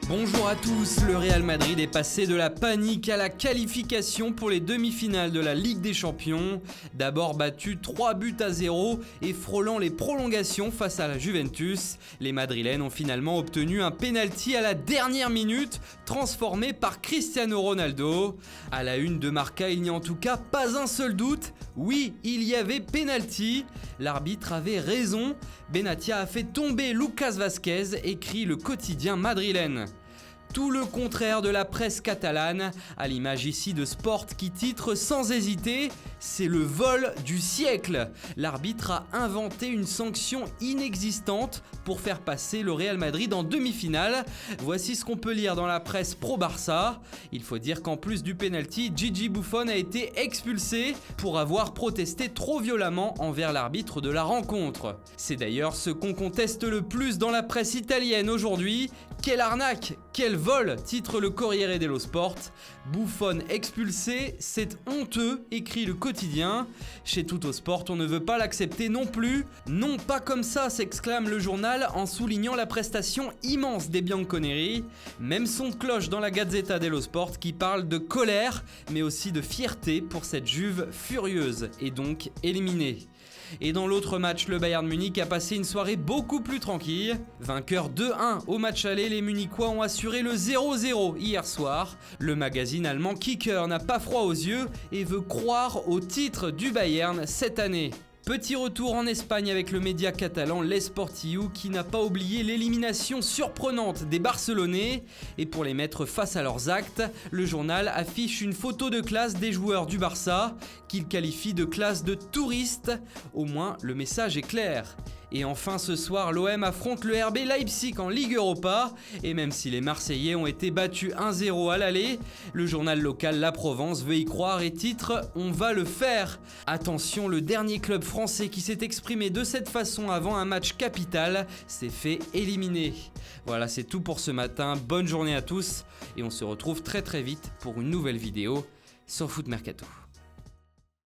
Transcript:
Bonjour à tous, le Real Madrid est passé de la panique à la qualification pour les demi-finales de la Ligue des Champions. D'abord battu 3-0 et frôlant les prolongations face à la Juventus, les Madrilènes ont finalement obtenu un penalty à la dernière minute, transformé par Cristiano Ronaldo. À la une de Marca, il n'y a en tout cas pas un seul doute. Oui, il y avait penalty. L'arbitre avait raison. Benatia a fait tomber Lucas Vázquez, écrit le quotidien madrilène. Tout le contraire de la presse catalane, à l'image ici de Sport qui titre sans hésiter « C'est le vol du siècle ». L'arbitre a inventé une sanction inexistante pour faire passer le Real Madrid en demi-finale. Voici ce qu'on peut lire dans la presse pro-Barça. Il faut dire qu'en plus du penalty, Gigi Buffon a été expulsé pour avoir protesté trop violemment envers l'arbitre de la rencontre. C'est d'ailleurs ce qu'on conteste le plus dans la presse italienne aujourd'hui. Quelle arnaque, quel vol, titre le Corriere dello Sport. Buffon expulsé, c'est honteux, écrit le quotidien. Chez Tuttosport, on ne veut pas l'accepter non plus. Non, pas comme ça, s'exclame le journal en soulignant la prestation immense des Bianconeri. Même son de cloche dans la Gazzetta dello Sport qui parle de colère, mais aussi de fierté pour cette Juve furieuse et donc éliminée. Et dans l'autre match, le Bayern Munich a passé une soirée beaucoup plus tranquille. Vainqueur 2-1 au match aller, les Munichois ont assuré le 0-0 hier soir. Le magazine allemand Kicker n'a pas froid aux yeux et veut croire au titre du Bayern cette année. Petit retour en Espagne avec le média catalan L'Esportiu qui n'a pas oublié l'élimination surprenante des Barcelonais. Et pour les mettre face à leurs actes, le journal affiche une photo de classe des joueurs du Barça qu'il qualifie de classe de touristes. Au moins, le message est clair. Et enfin ce soir, l'OM affronte le RB Leipzig en Ligue Europa. Et même si les Marseillais ont été battus 1-0 à l'aller, le journal local La Provence veut y croire et titre « On va le faire ». Attention, le dernier club français qui s'est exprimé de cette façon avant un match capital s'est fait éliminer. Voilà, c'est tout pour ce matin. Bonne journée à tous et on se retrouve très vite pour une nouvelle vidéo sur Foot Mercato.